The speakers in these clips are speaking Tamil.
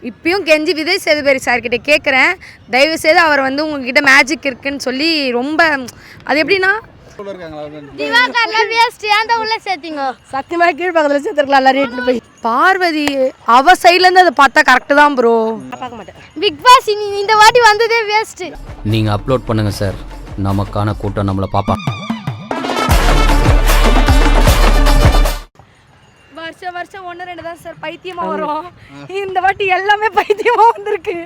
இப்பயும் கெஞ்சி விஜய் சேதுபதி சார்கிட்ட கேட்குறேன், தயவு செய்து அவர் வந்து உங்ககிட்ட மேஜிக் இருக்குன்னு சொல்லி ரொம்ப அது எப்படின்னா சத்தியமாக கீழ்பக்கத்தில் சேர்த்துருக்கலாம் எல்லாரும் போய். பார்வதி அவ சைட்லேருந்து அதை பார்த்தா கரெக்டு தான் ப்ரோ. பார்க்க மாட்டேன். பிக் பாஸ் இந்த வாட்டி வந்ததே வேஸ்ட். நீங்கள் அப்லோட் பண்ணுங்கள் சார், நமக்கான கூட்டம் நம்மளை பார்ப்பா. வருஷம் 1-2 தான் சார் பைத்தியமாக வரும். இந்த வாட்டி எல்லாமே பைத்தியமாக வந்திருக்கு.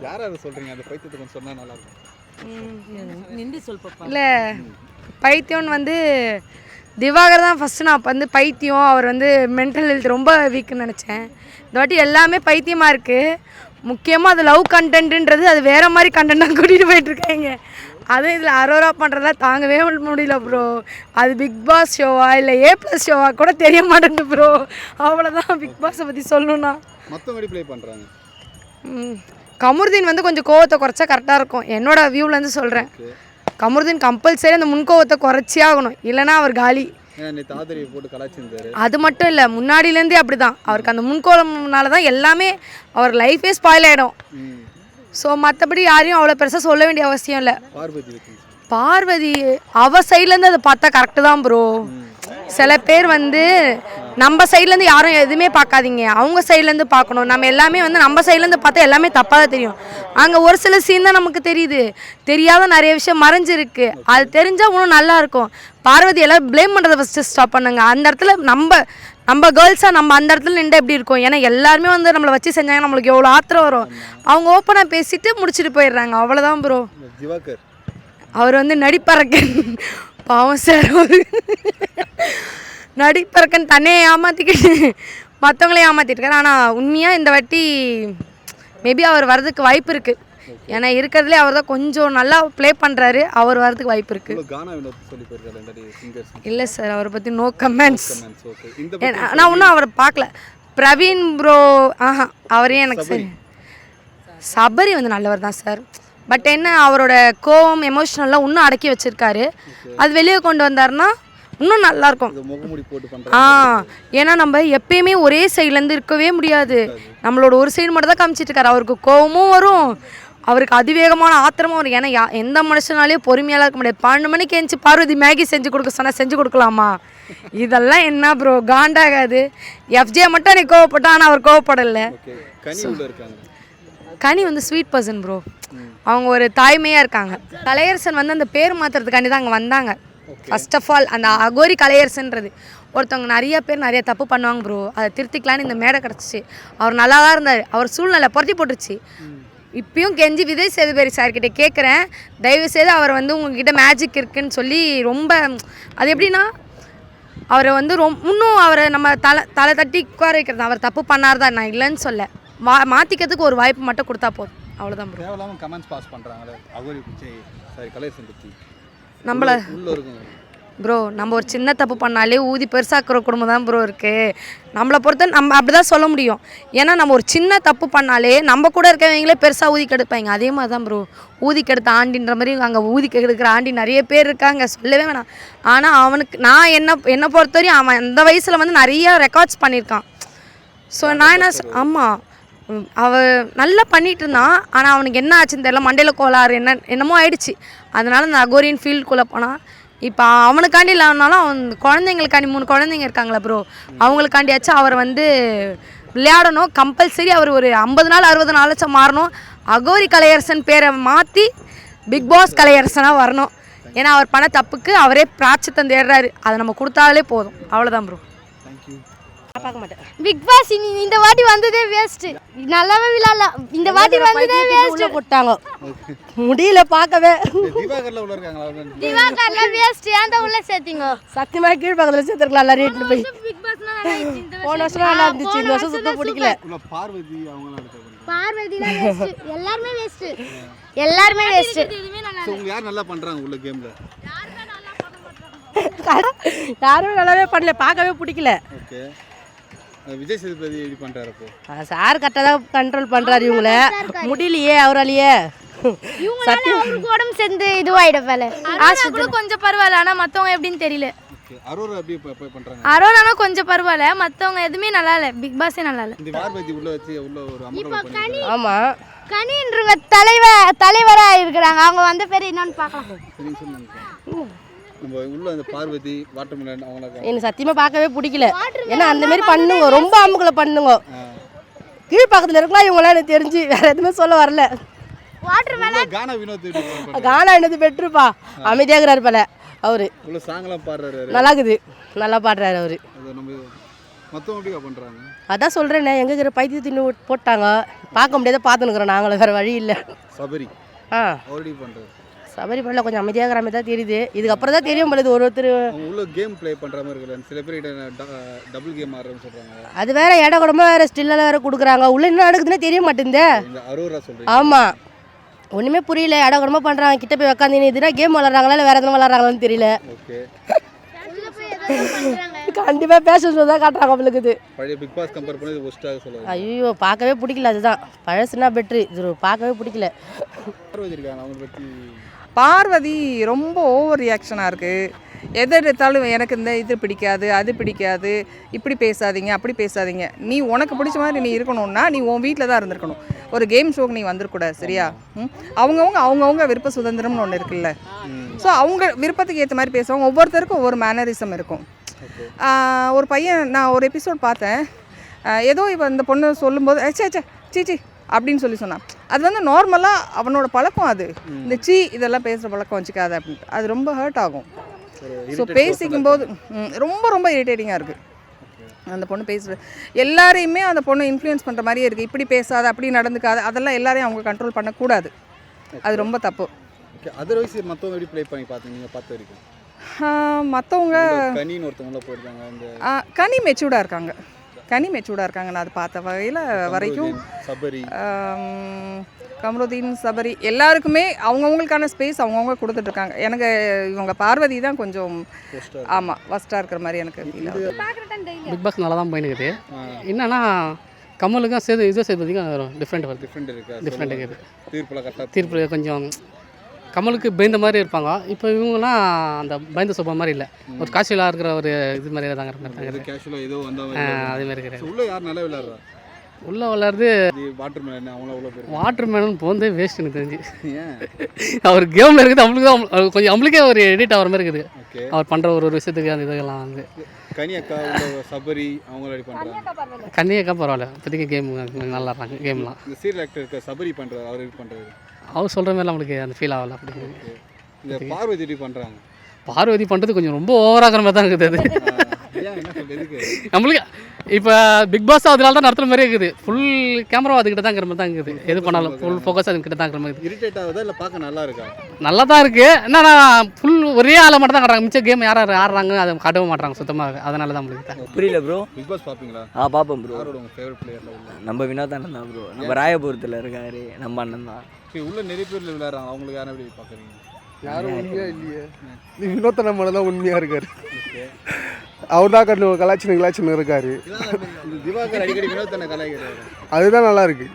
யார் அதை சொல்கிறீங்க? அந்த பைத்தியத்தை கொஞ்சம் சொன்னால் நல்லாயிருக்கும். நின்று சொல்பப்பா. இல்லை பைத்தியம்னு வந்து திவாகர் தான் ஃபஸ்ட்டு. நான் அப்போ வந்து பைத்தியம், அவர் வந்து மென்டல் ஹெல்த் ரொம்ப வீக்குன்னு நினச்சேன். இந்த வாட்டி எல்லாமே பைத்தியமாக இருக்குது. முக்கியமாக அது லவ் கண்டென்ட்டுன்றது அது வேறு மாதிரி கண்டென்ட்டாக கூட்டிகிட்டு போயிட்டுருக்காங்க. அதுவும் இதில் அரோரா பண்ணுறதா தாங்கவே முடியல ப்ரோ. அது பிக் பாஸ் ஷோவா இல்லை A+ ஷோவா கூட தெரிய மாட்டேங்குது ப்ரோ. அவ்வளோதான் பிக் பாஸை பற்றி சொல்லணும்னா. மற்றபடி ப்ளே பண்ணுறாங்க. கமருதீன் வந்து கொஞ்சம் கோவத்தை குறைச்சா கரெக்டாக இருக்கும். என்னோட வியூவிலேருந்து சொல்கிறேன். கமருதீன் கம்பல்சரி அந்த முன்கோவத்தை குறைச்சே ஆகணும், இல்லைனா அவர் காலி. அது மட்டும் இல்லை, முன்னாடியிலேருந்தே அப்படி தான். அவருக்கு அந்த முன்கோவம்னால தான் எல்லாமே அவர் லைஃபே ஸ்பாயில் ஆகிடும். ஸோ மற்றபடி யாரையும் அவ்வளோ பெருசாக சொல்ல வேண்டிய அவசியம் இல்லை. பார்வதி அவ சைட்லேருந்து அதை பார்த்தா கரெக்டு தான் ப்ரோ. சில பேர் வந்து நம்ம சைட்லேருந்து யாரும் எதுவுமே பார்க்காதீங்க, அவங்க சைட்லேருந்து பார்க்கணும். நம்ம எல்லாமே வந்து நம்ம சைட்லேருந்து பார்த்தா எல்லாமே தப்பாக தான் தெரியும். அங்கே ஒரு சில சீன் தான் நமக்கு தெரியுது, தெரியாத நிறைய விஷயம் மறைஞ்சிருக்கு. அது தெரிஞ்சால் இன்னும் நல்லாயிருக்கும். பார்வதி எல்லாம் ப்ளேம் பண்ணுறதை ஃபஸ்ட்டு ஸ்டாப் பண்ணுங்க. அந்த இடத்துல நம்ம கேர்ள்ஸாக நம்ம அந்த இடத்துல நின்று எப்படி இருக்கும்? ஏன்னா எல்லாருமே வந்து நம்மளை வச்சு செஞ்சாங்க, நம்மளுக்கு எவ்வளோ ஆத்திரம் வரும். அவங்க ஓப்பனாக பேசிட்டு முடிச்சுட்டு போயிடுறாங்க, அவ்வளோதான் ப்ரோ. அவர் வந்து நடிப்பறக்கன் பாவம் சார். நடிப்பறக்கன் தன்னையே ஏமாற்றிக்கிட்டு மற்றவங்களையும் ஏமாற்றிட்டுருக்காரு. ஆனால் உண்மையாக இந்த வாட்டி மேபி அவர் வர்றதுக்கு வாய்ப்பு இருக்குது. ஏன்னா இருக்கிறதுலே அவர் தான் கொஞ்சம் நல்லா ப்ளே பண்ணுறாரு. அவர் வர்றதுக்கு வாய்ப்பு இருக்குது. இல்லை சார், அவரை பற்றி நோ கமெண்ட்ஸ். நான் இன்னும் அவரை பார்க்கல. பிரவீன் ப்ரோ அவரே எனக்கு சரி. சபரி வந்து நல்லவர் தான் சார். பட் என்ன, அவரோட கோவம் எமோஷனல்லாம் இன்னும் அடக்கி வச்சுருக்காரு. அது வெளியே கொண்டு வந்தாருன்னா இன்னும் நல்லாயிருக்கும். ஏன்னா நம்ம எப்பயுமே ஒரே சைட்லேருந்து இருக்கவே முடியாது. நம்மளோட ஒரு சைடு மட்டும் தான் காமிச்சிட்ருக்காரு. அவருக்கு கோவமும் வரும், அவருக்கு அதிவேகமான ஆத்திரமும் வரும். ஏன்னா எந்த மனுஷனாலேயும் பொறுமையாக இருக்க முடியாது. 12 மணிக்கு எழுந்துச்சி பார்வதி மேகி செஞ்சு கொடுக்க சொன்னால் செஞ்சு கொடுக்கலாமா? இதெல்லாம் என்ன ப்ரோ காண்டாகாது? FJ மட்டும் நீ கோவப்பட்டா, ஆனால் அவர் கோவப்படலை. கனி வந்து ஸ்வீட் பர்சன் ப்ரோ. அவங்க ஒரு தாய்மையாக இருக்காங்க. கலையரசன் வந்து அந்த பேர் மாற்றுறதுக்காண்டி தான் அங்கே வந்தாங்க. ஃபர்ஸ்ட் ஆஃப் ஆல் அந்த அகோரி கலையரசன்றது ஒருத்தவங்க நிறைய பேர் நிறைய தப்பு பண்ணுவாங்க ப்ரோ. அதை திருத்திக்கலான்னு இந்த மேடை கிடச்சிச்சு. அவர் நல்லா தான் இருந்தார். அவர் சூழ்நிலை புரட்டி போட்டுருச்சு. இப்பயும் கெஞ்சி விஜய் சேதுபதி சார்கிட்ட கேட்குறேன், தயவு செய்து அவர் வந்து உங்ககிட்ட மேஜிக் இருக்குன்னு சொல்லி ரொம்ப அது எப்படின்னா அவரை வந்து இன்னும் அவரை நம்ம தலை தட்டி உட்கார வைக்கிறது. அவர் தப்பு பண்ணார் தான், நான் இல்லைன்னு சொல்ல. மாற்றிக்கிறதுக்கு ஒரு வாய்ப்பு மட்டும் கொடுத்தா போதும், அவ்வளோதான் ப்ரோ. நம்மளை ப்ரோ நம்ம ஒரு சின்ன தப்பு பண்ணாலே ஊதி பெருசாக்குற குடும்பம் தான் ப்ரோ இருக்குது. நம்மளை பொறுத்த நம்ம அப்படி தான் சொல்ல முடியும். ஏன்னா நம்ம ஒரு சின்ன தப்பு பண்ணாலே நம்ம கூட இருக்கவங்களே பெருசாக ஊதி கெடுப்பாங்க. அதே மாதிரி தான் ப்ரோ ஊதி கெடுத்த ஆண்டின்ற மாதிரி அங்கே ஊதி கெடுக்கிற ஆண்டி நிறைய பேர் இருக்காங்க, சொல்லவே வேணாம். ஆனால் அவனுக்கு நான் என்னை பொறுத்தவரையும் அவன் அந்த வயசில் வந்து நிறையா ரெக்கார்ட்ஸ் பண்ணியிருக்கான். ஸோ நான் என்ன ஆமாம் அவள் நல்லா பண்ணிகிட்டு இருந்தான். ஆனால் அவனுக்கு என்ன ஆச்சுன்னு தெரியல, மண்டையில் கோளாறு என்னமோ ஆயிடுச்சு. அதனால் அந்த அகோரியன் ஃபீல்டுக்குள்ளே போனான். இப்போ அவனுக்காண்டி இல்லைனாலும் அவன் குழந்தைங்களுக்காண்டி 3 குழந்தைங்க இருக்காங்களா ப்ரோ, அவங்களுக்காண்டியாச்சும் அவர் வந்து விளையாடணும். கம்பல்சரி அவர் ஒரு 50 நாள் 60 நாளாச்சும் மாறணும். அகோரி கலையரசன் பேரை மாற்றி பிக் பாஸ் கலையரசனாக வரணும். ஏன்னா அவர் பண்ண தப்புக்கு அவரே பிராட்சித்தம் தேடுறாரு. அதை நம்ம கொடுத்தாலே போதும், அவ்வளோதான் ப்ரோ. பார்க்க மாட்டேன். பிக் பாஸ் இந்த வாட்டி வந்ததே வேஸ்ட். நல்லாவே விளையாடலாம். இந்த வாட்டி வந்ததே வேஸ்ட் போட்டாங்க. முடியல பார்க்கவே. திவாகர்ல வேஸ்ட். ஏன்டா உள்ள சேர்த்தீங்க? சத்தியமாக கீழ்பக்கத்தில் சேர்த்துருக்கலாம் எல்லாரும் போய். பிக் பாஸ் போன வருஷம் நல்லா இருந்துச்சு, இந்த வருஷம் சுத்தம் பிடிக்கல. பார்வதிலாம் வேஸ்ட். எல்லாரும் வேஸ்ட். எல்லாரும் வேஸ்ட். யார் நல்லா பண்றாங்க உள்ள கேம்ல? யாரும் நல்லாவே பண்ணல, பார்க்கவே பிடிக்கல. ஓகே, விஜய் சேதுபதி எப்படி பண்றாரு? அப்போ சார் கரெக்டாக தான் கண்ட்ரோல் பண்ணுறாரு. இவங்கள முடியலையே அவராலேயே. அவருக்கு உடம்பு சேர்ந்து இதுவாயிடும். வேலை ஆஸ்பத்திரி கொஞ்சம் பரவாயில்ல, ஆனால் மற்றவங்க எப்படின்னு தெரியல. ஓகே அரோரா எப்படி பண்றாங்க? அரோரானா கொஞ்சம் பரவாயில்ல, மற்றவங்க எதுவுமே நல்லா இல்லை, பிக் பாஸே நல்லா இல்லை. இந்த பார்வதி உள்ள வச்சு உள்ள ஒரு அமர்வு பண்ணி ஆமாம். கனின்றவங்க தலைவராக இருக்கிறாங்க, அவங்க வந்த பேர் என்னன்னு பார்க்கலாம். சரிங்க சொல்லுங்க. நம்ம உள்ள அந்த பார்வதி வாட்டர்மெலன் அவங்கள எனக்கு சத்தியமாக பார்க்கவே பிடிக்கல. ஏன்னா அந்த மாதிரி பண்ணுங்க, ரொம்ப அமுக்குள்ள பண்ணுங்க. கீழ்ப்பாக்கத்தில் இருக்கலாம் இவங்களாம் எனக்கு தெரிஞ்சு வேற எதுவுமே சொல்ல வரல. கானா வினோத் கானா என்னது பெற்றுப்பா, அமைதியாகிறாரு போல அவரு. உள்ள சாங்லாம் பாடுறாரு, நல்லா இருக்குது, நல்லா பாடுறாரு அவரு. அது நம்ம மொத்தம் எப்படி பண்றாங்க? அதான் சொல்கிறேன்னே, எங்கே இருக்கிற பைத்தியத்தின்னு போட்டாங்க, பார்க்க முடியாத பார்த்துன்னுக்குறோம் நாங்களும், வேறு வழி இல்லை. சபரி ஆல்ரெடி பண்ணுறது சபரி பண்ணல கொஞ்சம் அமைதியாகிற மாதிரி தான் தெரியுது. இதுக்கப்புறம் தான் தெரியும் பொழுது ஒருத்தர் உள்ள கேம் ப்ளே பண்ணுற மாதிரி இருக்குல்ல, சில பேர் டபுள் கேம் ஆடுறேன்னு சொல்கிறாங்க. அது வேற இட கூடமா வேறு ஸ்டில்லாம் வேறு கொடுக்குறாங்க, உள்ள என்ன நடக்குதுன்னே தெரிய மாட்டேங்குது. இந்த அரோரா சொல்கிறீங்க? ஆமாம், ஒன்றுமே புரியல. இட கூடமா பண்ணுறாங்க, கிட்ட போய் உக்காந்து இதுனா கேம் விளாட்றாங்களா இல்லை வேறு எதுவும் விளாட்றாங்களான்னு தெரியல. ஓகே, கண்டிப்பாக பேஷன் ஷோ தான் காட்டுறாங்க அவங்களுக்கு. இது பழைய பிக் பாஸ் கம்பேர் பண்ணி இது ஒஸ்ட்டாக சொல்லுவாங்க. ஐயோ பார்க்கவே பிடிக்கல, அதுதான் பழசுனா பெட்ரு, இது பார்க்கவே பிடிக்கல. பார்வதி இருக்காங்க, அவங்க பற்றி பார்வதி ரொம்ப ஓவர் ரியாக்ஷனாக இருக்குது. எதை எடுத்தாலும் எனக்கு இந்த இது பிடிக்காது, அது பிடிக்காது, இப்படி பேசாதீங்க, அப்படி பேசாதீங்க. நீ உனக்கு பிடிச்ச மாதிரி நீ இருக்கணும்னா நீ உன் வீட்டில் தான் இருந்திருக்கணும், ஒரு கேம் ஷோக்கு நீ வந்துடக்கூடாது, சரியா? அவங்கவுங்க விருப்ப சுதந்திரம்னு ஒன்று இருக்குல்ல. ஸோ அவங்க விருப்பத்துக்கு ஏற்ற மாதிரி பேசுவாங்க, ஒவ்வொருத்தருக்கும் ஒவ்வொரு மேனரிசம் இருக்கும். ஒரு பையன் நான் ஒரு எபிசோட் பார்த்தேன், ஏதோ இப்போ இந்த பொண்ணு சொல்லும்போது சீச்சி அப்படின்னு சொன்னான். அது வந்து நார்மலாக அவனோட பழக்கம், அது இந்த இதெல்லாம் பேசுகிற பழக்கம் வச்சுக்காது அப்படின்ட்டு. அது ரொம்ப ஹர்ட் ஆகும். ஸோ பேசிக்கும்போது ரொம்ப ரொம்ப இரிட்டேட்டிங்காக இருக்குது. அந்த பொண்ணு பேசுகிறது எல்லாரையுமே அந்த பொண்ணு இன்ஃப்ளூயன்ஸ் பண்ணுற மாதிரியே இருக்குது. இப்படி பேசாத, அப்படி நடந்துக்காது, அதெல்லாம் எல்லாரையும் அவங்க கண்ட்ரோல் பண்ணக்கூடாது, அது ரொம்ப தப்பு. ஓகே, அதர்வைஸ் மற்றவங்க எப்படி ப்ளே பண்ணி பார்த்தீங்க நீங்கள் பார்த்த வரைக்கும்? மற்றவங்க கனின்னு ஒருத்தவங்கள போயிருக்காங்க, அந்த கனி மெச்சூர்டாக இருக்காங்க. நான் அது பார்த்த வகையில் வரைக்கும் கமருதீன், சபரி எல்லாருக்குமே அவங்கவுங்களுக்கான ஸ்பேஸ் அவங்கவுங்க கொடுத்துட்ருக்காங்க. எனக்கு இவங்க பார்வதி தான் கொஞ்சம் ஃபஸ்ட்டாக இருக்கிற மாதிரி எனக்கு ஃபீல் ஆகுது. பிக் பாஸ் நல்லா தான் போயினுக்குது. என்னன்னா கமலுக்கும் சேர்த்துக்கும் டிஃப்ரெண்ட் இருக்குது. தீர்ப்பு கொஞ்சம் கமலுக்கு பயந்த மாதிரி இருப்பாங்க. இப்போ இவங்கலாம் அந்த பயந்த சோபா மாதிரி இல்லை, ஒரு காசுவலாக இருக்கிற ஒரு இது மாதிரி தாங்க அதே மாதிரி இருக்கிறாரு. உள்ள விளாடுறது வாட்டர் மேலன் போந்தே வேஸ்ட் எனக்கு தெரிஞ்சு. அவர் கேமில் இருக்குது, அவங்களுக்கு தான் கொஞ்சம் நம்மளுக்கே ஒரு எடிட் ஆகிற மாதிரி இருக்குது அவர் பண்ணுற ஒரு விஷயத்துக்கு. அந்த இதெல்லாம் வந்து கன்னியக்கா பரவாயில்ல, இப்போதைக்கு கேம் நல்லா இருக்காங்க. கேம்லாம் அவர் சொல்கிற மாதிரி நம்மளுக்கு அந்த ஃபீல் ஆகலை. அப்படி பார்வதி பண்ணுறது கொஞ்சம் ரொம்ப ஓவராகிற மாதிரி தான் இருக்குது. அது நம்மளுக்கு இப்போ பிக் பாஸ் அதனால தான் நடத்துகிற மாதிரியே இருக்குது. ஃபுல் கேமரா அதுக்கிட்ட தான் இருக்கிற மாதிரி தான் இருக்குது. எது பண்ணாலும் ஃபுல் ஃபோக்கஸ் அதுக்கிட்ட தான் இருக்கிற மாதிரி. இரிட்டேட் ஆகுதா இல்லை பார்க்க நல்லா இருக்கா? நல்லா தான் இருக்குது. என்னன்னா ஃபுல் ஒரே ஆளை மட்டும் தான் காட்டுறாங்க, மிச்சம் கேம் யார் ஆடுறாங்க அதை காட்டவும் மாட்டாங்க சுத்தமாக. அதனால தான் நம்மளுக்கு புரியல ப்ரோ. பிக் பாஸ் பார்ப்பீங்களா? பார்ப்போம் ப்ரோ. யாரோட உங்கள் ஃபேவரட் பிளேயரில் உள்ள? நம்ம வினோத் அண்ணன் தான் ப்ரோ. நம்ம ராயபுரத்தில் இருக்காரு, நம்ம அண்ணன் தான். உள்ள நிறைய பேர் விளையாடுறாங்க, அவங்களுக்கு யாரும் எப்படி பார்க்குறீங்க? யாரும் உண்மையாக இல்லையே, வினோத்தன மேலே தான் உண்மையாக இருக்கார். அவர் தான் கலாச்சின்னு இருக்காரு. திவாகர் அடிக்கடி வினோத்தனை கலாய்க்கிறாரு, அதுதான் நல்லா இருக்கு.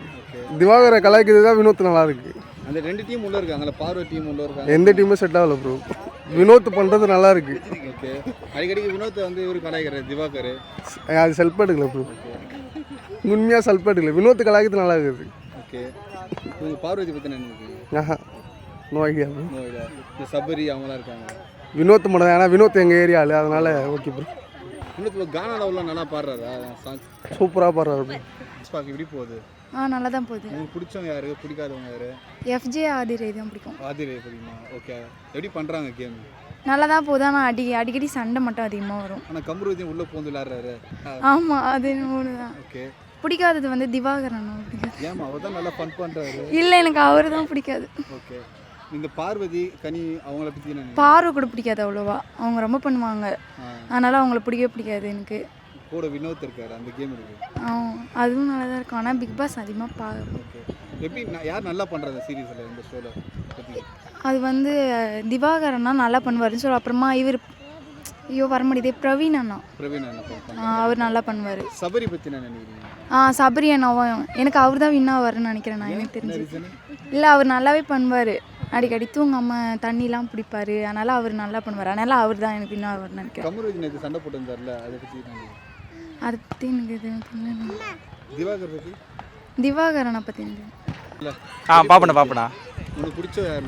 திவாகரை கலாய்க்கிறது தான் வினோத் நல்லா இருக்கு. அந்த ரெண்டு டீம் உள்ள இருக்காங்கல்ல, பார்வை டீம் உள்ள இருக்காங்க, எந்த டீமும் செட் ஆகல ப்ரோ. வினோத் பண்ணுறது நல்லா இருக்கு. ஓகே, அடிக்கடிக்கு வினோத்தை வந்து இவர் கலாய்க்கிறாரு திவாகர். அது செல்ஃப் எடுக்கல ப்ரோ, உண்மையாக செல்ஃப் எடுக்கல. வினோத் கலாய்க்கிறது நல்லா இருக்குது. ஓகே, உங்கள் பார்வதி பற்றி என்ன நினைக்கிறீங்க? No idea bro. இந்த சபரி அவங்களாம் இருக்காங்க. வினோத் மட்டும், ஏன்னா வினோத் எங்கள் ஏரியாவில், அதனால ஓகே ப்ரோ. வினோத் கானா லெவலில் நல்லா பாடுறாரா? சூப்பராக பாடுறாரு ப்ரோ. எப்படி போகுது? நல்லா தான் போகுது. உங்களுக்கு பிடிச்சவங்க யாரு, பிடிக்காதவங்க யாரு? FJ ஆதிரை தான் பிடிக்கும். ஆதிரை பிடிக்குமா? ஓகே, எப்படி பண்ணுறாங்க கேம்? நல்லா தான் போகுது, ஆனால் அடிக்கடி சண்டை மட்டும் அதிகமாக வரும். ஆனால் கமருதீன் உள்ளே போந்து விளையாடுறாரு. ஆமாம், அது ஒன்று தான். ஓகே, பிடிக்காதது வந்து திவாகரன் பிடிக்காது. ஏமா அவர் தான் நல்லா ஃபன் பண்ணுறாரு? இல்லை, எனக்கு அவர் தான் பிடிக்காது. ஓகே, இந்த பார்வதி கனி அவங்கள பற்றி என்ன? பார்வை கூட பிடிக்காது அவ்வளோவா, அவங்க ரொம்ப பண்ணுவாங்க, அதனால் அவங்கள பிடிக்கவே எனக்கு. கூட வினோத் இருக்காரு, அந்த கேம் இருக்கு. அதுவும் நல்லா தான் இருக்கும், ஆனால் பிக் பாஸ் அதிகமாக பார்க்க. ஓகே, எப்படி யார் நல்லா பண்ணுறது சீரீஸில், இந்த ஷோவில் பற்றி? அது வந்து திவாகரன்னா நல்லா பண்ணுவாருன்னு சொல்லி, அப்புறமா இவர் வர முடியுது பிரவீன் அண்ணா அவர் நல்லா பண்ணுவார். சபரி பற்றி என்ன நினைக்கிறீங்க? சபரி அண்ணாவும் எனக்கு அவர் தான் வின் ஆவார்னு நினைக்கிறேன் நான், எனக்கு தெரிஞ்சு. இல்லை, அவர் நல்லாவே பண்ணுவார். அடிக்கடி தூங்காமல் தண்ணிலாம் பிடிப்பார். அதனால் அவர் நல்லா பண்ணுவார். அதனால் அவர் தான் எனக்கு இன்னும் அவர் நினைக்கிறேன். கமருதீன் நேற்று சண்டை போட்டிருந்தார்ல, அதை பற்றி அதை பற்றி எனக்கு இது தெரியல. திவாகர் பற்றி திவாகரனை பற்றி எனக்கு இல்லை பாப்பண்ணா உனக்கு பிடிச்ச யார்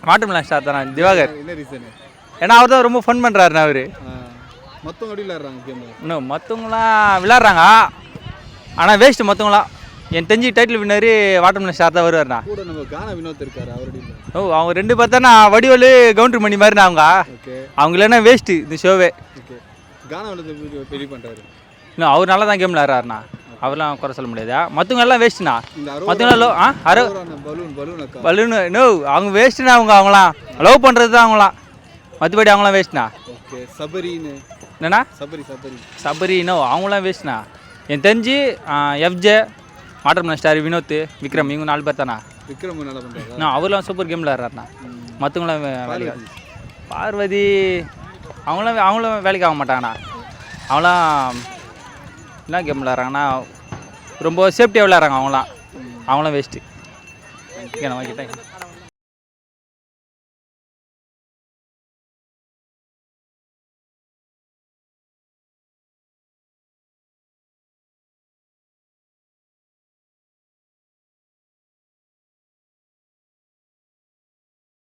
வாட்டர்மெலன் ஸ்டார் தானே திவாகர். என்ன ரீசனு? ஏன்னா அவர் தான் ரொம்ப ஃபன் பண்ணுறாருண்ணா அவர். மொத்தம் அடி விளையாடுறாங்க கேம். இன்னும் மற்றவங்களாம் விளாட்றாங்க, ஆனால் வேஸ்ட்டு மற்றவங்களாம். என் தெரிஞ்சு டைட்டில் வின்னரு வாட்டர்மெலன் ஸ்டார் தான் வருவார்ண்ணா. கூட நம்ம கானா வினோத் இருக்காரு, அவரடி இல்லை. அவங்க 2 பார்த்தாண்ணா வடிவல் கவுண்டர் மணி மாதிரிண்ணா ஓகே அவங்க இல்லைன்னா வேஸ்ட்டு இந்த ஷோவே. ஓகே கானா வினோத் பெரிய பண்ணுறாரு. இன்னும் அவர் நல்லா தான் கேம் விளாட்றாருண்ணா, அவர்லாம் குறை சொல்ல முடியாது. மற்றவங்க எல்லாம் வேஸ்ட்டுண்ணா. இந்த மற்றவங்களாம் பலூன் அக்கா பலூனு நோ அவங்க வேஸ்ட்டுண்ணா. அவங்களாம் லவ் பண்ணுறது தான் அவங்களாம், மற்றபடி அவங்களாம் வேஸ்ட்ண்ணா. ஓகே சபரின்னு என்னண்ணா சபரி நோ அவங்களாம் வேஸ்ட்ண்ணா. என் தெரிஞ்சு FJ, Watermelon Star, Vinod, Vikram இவங்க 4 பேர் தானா. விக்ரம் நல்லா பண்ணுறாரு. நான் அவர்லாம் சூப்பர் கேம் விளாட்றாருண்ணா. மற்றவங்களாம் வேலைக்கு பார்வதி அவங்களும் வேலைக்கு ஆக மாட்டாங்கண்ணா. அவங்களாம் என்ன கேம் விளாட்றாங்கன்னா ரொம்ப சேஃப்டியாக விளாட்றாங்க. அவங்களாம் வேஸ்ட்டு. ஓகே நான் வாங்கிட்டேன்.